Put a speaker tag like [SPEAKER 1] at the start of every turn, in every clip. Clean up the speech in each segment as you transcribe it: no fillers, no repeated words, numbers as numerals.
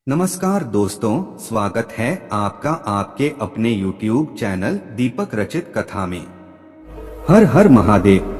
[SPEAKER 1] नमस्कार दोस्तों, स्वागत है आपका आपके अपने YouTube चैनल दीपक रचित कथा में। हर हर महादेव।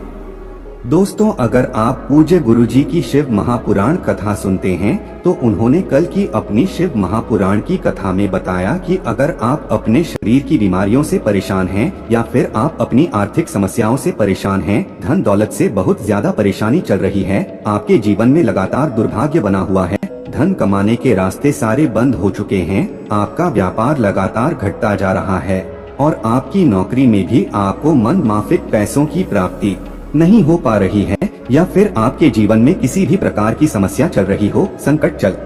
[SPEAKER 1] दोस्तों, अगर आप पूज्य गुरुजी की शिव महापुराण कथा सुनते हैं तो उन्होंने कल की अपनी शिव महापुराण की कथा में बताया कि अगर आप अपने शरीर की बीमारियों से परेशान हैं या फिर आप अपनी आर्थिक समस्याओं से परेशान हैं, धन दौलत से बहुत ज्यादा परेशानी चल रही है, आपके जीवन में लगातार दुर्भाग्य बना हुआ है, धन कमाने के रास्ते सारे बंद हो चुके हैं, आपका व्यापार लगातार घटता जा रहा है और आपकी नौकरी में भी आपको मन माफिक पैसों की प्राप्ति नहीं हो पा रही है, या फिर आपके जीवन में किसी भी प्रकार की समस्या चल रही हो, संकट चल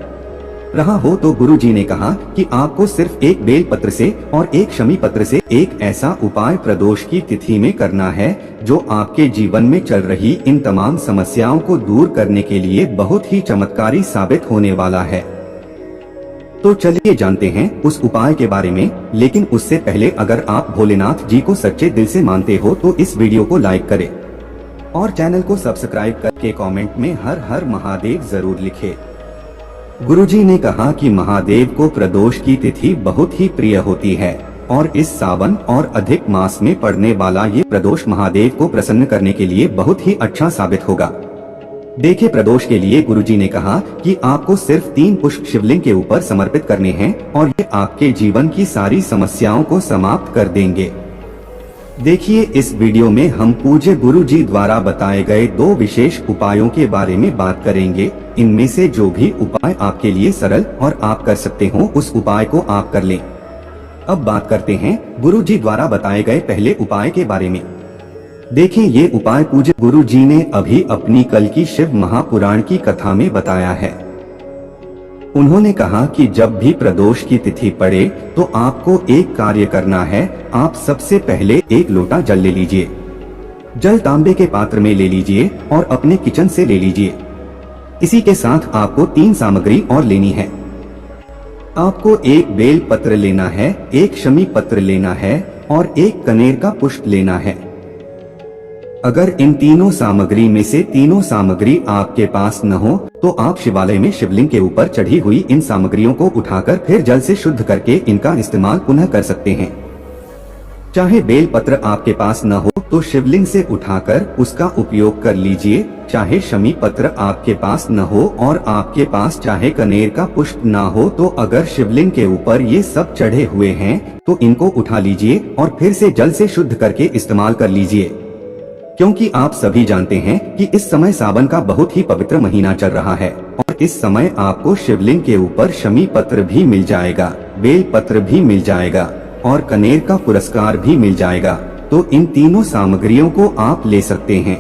[SPEAKER 1] रहा हो, तो गुरुजी ने कहा कि आपको सिर्फ एक बेल पत्र से और एक शमी पत्र से एक ऐसा उपाय प्रदोष की तिथि में करना है जो आपके जीवन में चल रही इन तमाम समस्याओं को दूर करने के लिए बहुत ही चमत्कारी साबित होने वाला है। तो चलिए जानते हैं उस उपाय के बारे में, लेकिन उससे पहले अगर आप भोलेनाथ जी को सच्चे दिल से मानते हो तो इस वीडियो को लाइक करें और चैनल को सब्सक्राइब करके कमेंट में हर हर महादेव जरूर लिखें। गुरुजी ने कहा कि महादेव को प्रदोष की तिथि बहुत ही प्रिय होती है और इस सावन और अधिक मास में पड़ने वाला ये प्रदोष महादेव को प्रसन्न करने के लिए बहुत ही अच्छा साबित होगा। देखिए, प्रदोष के लिए गुरुजी ने कहा कि आपको सिर्फ 3 पुष्प शिवलिंग के ऊपर समर्पित करने हैं और ये आपके जीवन की सारी समस्याओं को समाप्त कर देंगे। देखिए, इस वीडियो में हम पूज्य गुरुजी द्वारा बताए गए 2 विशेष उपायों के बारे में बात करेंगे। इनमें से जो भी उपाय आपके लिए सरल और आप कर सकते हो उस उपाय को आप कर लें। अब बात करते हैं गुरुजी द्वारा बताए गए पहले उपाय के बारे में। देखें, ये उपाय पूज्य गुरुजी ने अभी अपनी कल की शिव महापुराण की कथा में बताया है। उन्होंने कहा कि जब भी प्रदोष की तिथि पड़े तो आपको एक कार्य करना है। आप सबसे पहले एक लोटा जल ले लीजिए। जल तांबे के पात्र में ले लीजिए और अपने किचन से ले लीजिए। इसी के साथ आपको 3 सामग्री और लेनी है। आपको एक बेल पत्र लेना है, एक शमी पत्र लेना है और एक कनेर का पुष्प लेना है। अगर इन तीनों सामग्री में से तीनों सामग्री आपके पास न हो तो आप शिवालय में शिवलिंग के ऊपर चढ़ी हुई इन सामग्रियों को उठाकर फिर जल से शुद्ध करके इनका इस्तेमाल पुनः कर सकते हैं। चाहे बेल पत्र आपके पास न हो तो शिवलिंग से उठाकर उसका उपयोग कर लीजिए। चाहे शमी पत्र आपके पास न हो और आपके पास चाहे कनेर का पुष्प न हो तो अगर शिवलिंग के ऊपर ये सब चढ़े हुए हैं तो इनको उठा लीजिए और फिर से जल से शुद्ध करके इस्तेमाल कर लीजिए। क्योंकि आप सभी जानते हैं कि इस समय सावन का बहुत ही पवित्र महीना चल रहा है और इस समय आपको शिवलिंग के ऊपर शमी पत्र भी मिल जाएगा, बेल पत्र भी मिल जाएगा और कनेर का पुरस्कार भी मिल जाएगा। तो इन तीनों सामग्रियों को आप ले सकते हैं।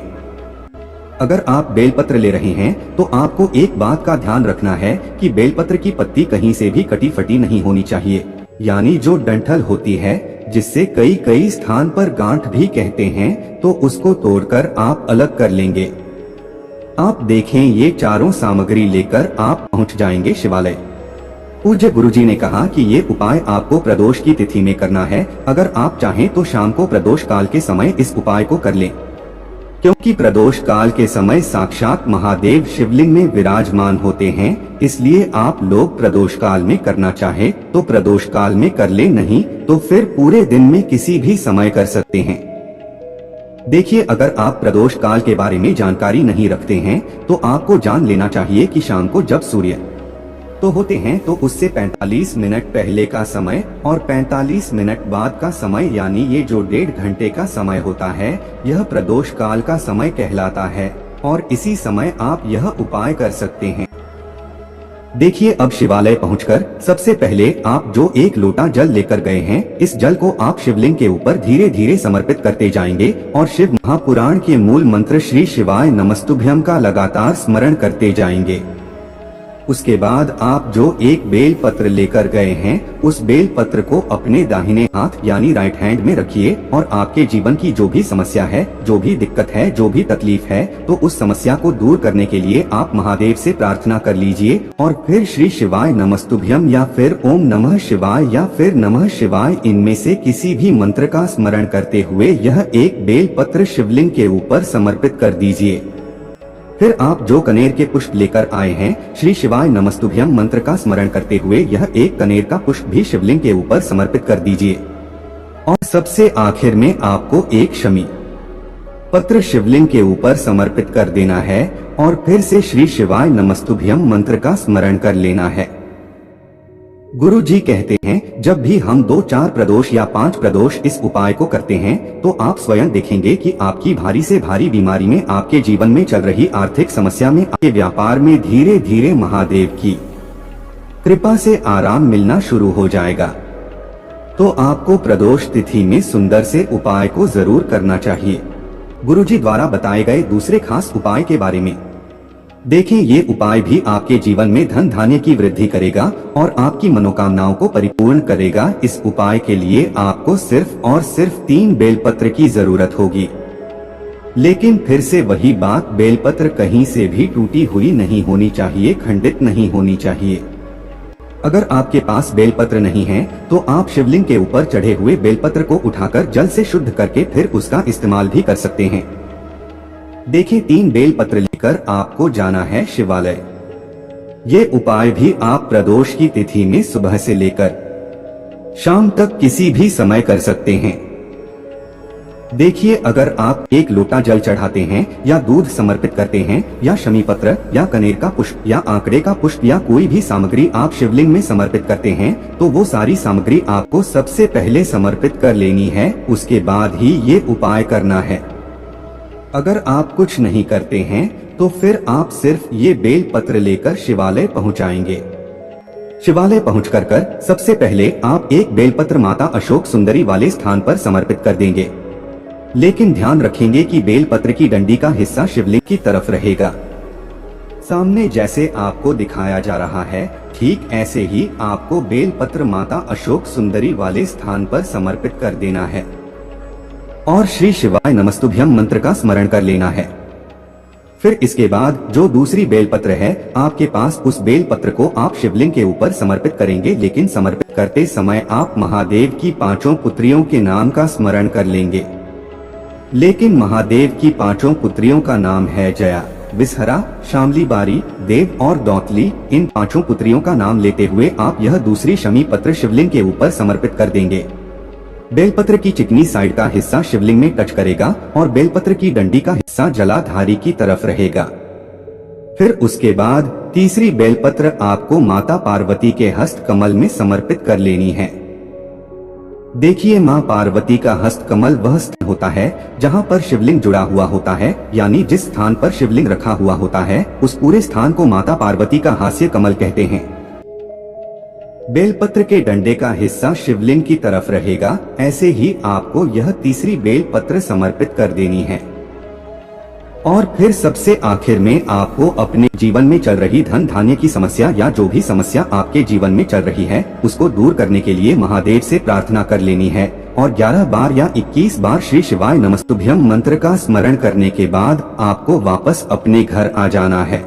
[SPEAKER 1] अगर आप बेलपत्र ले रहे हैं तो आपको एक बात का ध्यान रखना है कि बेलपत्र की पत्ती कहीं से भी कटी फटी नहीं होनी चाहिए, यानी जो डंठल होती है जिससे कई स्थान पर गांठ भी कहते हैं, तो उसको तोड़कर आप अलग कर लेंगे। आप देखें, ये चारों सामग्री लेकर आप पहुंच जाएंगे शिवालय। पूज्य गुरुजी ने कहा कि ये उपाय आपको प्रदोष की तिथि में करना है। अगर आप चाहें तो शाम को प्रदोष काल के समय इस उपाय को कर लें, क्योंकि प्रदोष काल के समय साक्षात महादेव शिवलिंग में विराजमान होते हैं। इसलिए आप लोग प्रदोष काल में करना चाहे तो प्रदोष काल में कर ले, नहीं तो फिर पूरे दिन में किसी भी समय कर सकते हैं। देखिए, अगर आप प्रदोष काल के बारे में जानकारी नहीं रखते हैं तो आपको जान लेना चाहिए कि शाम को जब सूर्य तो होते हैं तो उससे 45 मिनट पहले का समय और 45 मिनट बाद का समय, यानी ये जो 1.5 घंटे का समय होता है, यह प्रदोष काल का समय कहलाता है और इसी समय आप यह उपाय कर सकते हैं। देखिए, अब शिवालय पहुंचकर सबसे पहले आप जो एक लोटा जल लेकर गए हैं, इस जल को आप शिवलिंग के ऊपर धीरे धीरे समर्पित करते जाएंगे और शिव महापुराण के मूल मंत्र श्री शिवाय नमस्तुभ्यम का लगातार स्मरण करते जाएंगे। उसके बाद आप जो एक बेल पत्र लेकर गए हैं उस बेल पत्र को अपने दाहिने हाथ यानी राइट हैंड में रखिए और आपके जीवन की जो भी समस्या है, जो भी दिक्कत है, जो भी तकलीफ है, तो उस समस्या को दूर करने के लिए आप महादेव से प्रार्थना कर लीजिए और फिर श्री शिवाय नमस्तुभ्यम या फिर ओम नमः शिवाय या फिर नमः शिवाय, इनमें से किसी भी मंत्र का स्मरण करते हुए यह एक बेल पत्र शिवलिंग के ऊपर समर्पित कर दीजिए। फिर आप जो कनेर के पुष्प लेकर आए हैं, श्री शिवाय नमस्तुभ्यम मंत्र का स्मरण करते हुए यह एक कनेर का पुष्प भी शिवलिंग के ऊपर समर्पित कर दीजिए। और सबसे आखिर में आपको एक शमी पत्र शिवलिंग के ऊपर समर्पित कर देना है और फिर से श्री शिवाय नमस्तुभ्यम मंत्र का स्मरण कर लेना है। गुरु जी कहते हैं, जब भी हम 2-4 प्रदोष या 5 प्रदोष इस उपाय को करते हैं तो आप स्वयं देखेंगे कि आपकी भारी से भारी बीमारी में, आपके जीवन में चल रही आर्थिक समस्या में, आपके व्यापार में धीरे धीरे महादेव की कृपा से आराम मिलना शुरू हो जाएगा। तो आपको प्रदोष तिथि में सुंदर से उपाय को जरूर करना चाहिए। गुरुजी द्वारा बताए गए दूसरे खास उपाय के बारे में देखें। ये उपाय भी आपके जीवन में धन धान्य की वृद्धि करेगा और आपकी मनोकामनाओं को परिपूर्ण करेगा। इस उपाय के लिए आपको सिर्फ और सिर्फ 3 बेलपत्र की जरूरत होगी। लेकिन फिर से वही बात, बेलपत्र कहीं से भी टूटी हुई नहीं होनी चाहिए, खंडित नहीं होनी चाहिए। अगर आपके पास बेलपत्र नहीं है तो आप शिवलिंग के ऊपर चढ़े हुए बेलपत्र को उठाकर जल से शुद्ध करके फिर उसका इस्तेमाल भी कर सकते हैं। देखिए, 3 बेलपत्र लेकर आपको जाना है शिवालय। ये उपाय भी आप प्रदोष की तिथि में सुबह से लेकर शाम तक किसी भी समय कर सकते हैं। देखिए, अगर आप 1 लोटा जल चढ़ाते हैं या दूध समर्पित करते हैं या शमी पत्र या कनेर का पुष्प या आंकड़े का पुष्प या कोई भी सामग्री आप शिवलिंग में समर्पित करते हैं तो वो सारी सामग्री आपको सबसे पहले समर्पित कर लेनी है, उसके बाद ही ये उपाय करना है। अगर आप कुछ नहीं करते हैं तो फिर आप सिर्फ ये बेल पत्र लेकर शिवालय पहुंचाएंगे। शिवालय पहुंचकर सबसे पहले आप एक बेलपत्र माता अशोक सुंदरी वाले स्थान पर समर्पित कर देंगे। लेकिन ध्यान रखेंगे कि बेलपत्र की डंडी का हिस्सा शिवलिंग की तरफ रहेगा। सामने जैसे आपको दिखाया जा रहा है, ठीक ऐसे ही आपको बेलपत्र माता अशोक सुंदरी वाले स्थान पर समर्पित कर देना है और श्री शिवाय नमस्तुभ्यम मंत्र का स्मरण कर लेना है। फिर इसके बाद जो दूसरी बेलपत्र है आपके पास, उस बेलपत्र को आप शिवलिंग के ऊपर समर्पित करेंगे। लेकिन समर्पित करते समय आप महादेव की 5 पुत्रियों के नाम का स्मरण कर लेंगे। लेकिन महादेव की 5 पुत्रियों का नाम है जया, विसहरा, शामली बारी, देव और दौतली। इन 5 पुत्रियों का नाम लेते हुए आप यह दूसरी शमी पत्र शिवलिंग के ऊपर समर्पित कर देंगे। बेलपत्र की चिकनी साइड का हिस्सा शिवलिंग में टच करेगा और बेलपत्र की डंडी का हिस्सा जलाधारी की तरफ रहेगा। फिर उसके बाद तीसरी बेलपत्र आपको माता पार्वती के हस्त कमल में समर्पित कर लेनी है। देखिए, मां पार्वती का हस्त कमल वह स्थान होता है जहां पर शिवलिंग जुड़ा हुआ होता है, यानी जिस स्थान पर शिवलिंग रखा हुआ होता है उस पूरे स्थान को माता पार्वती का हास्य कमल कहते हैं। बेलपत्र के डंडे का हिस्सा शिवलिंग की तरफ रहेगा। ऐसे ही आपको यह तीसरी बेलपत्र समर्पित कर देनी है। और फिर सबसे आखिर में आपको अपने जीवन में चल रही धन धान्य की समस्या या जो भी समस्या आपके जीवन में चल रही है उसको दूर करने के लिए महादेव से प्रार्थना कर लेनी है और 11 बार या 21 बार श्री शिवाय नमस्तुभ्यम मंत्र का स्मरण करने के बाद आपको वापस अपने घर आ जाना है।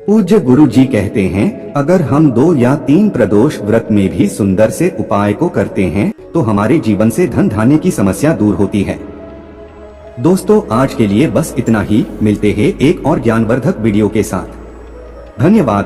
[SPEAKER 1] पूज्य गुरु जी कहते हैं, अगर हम 2 या 3 प्रदोष व्रत में भी सुंदर से उपाय को करते हैं तो हमारे जीवन से धन धान्य की समस्या दूर होती है। दोस्तों, आज के लिए बस इतना ही। मिलते हैं एक और ज्ञानवर्धक वीडियो के साथ। धन्यवाद।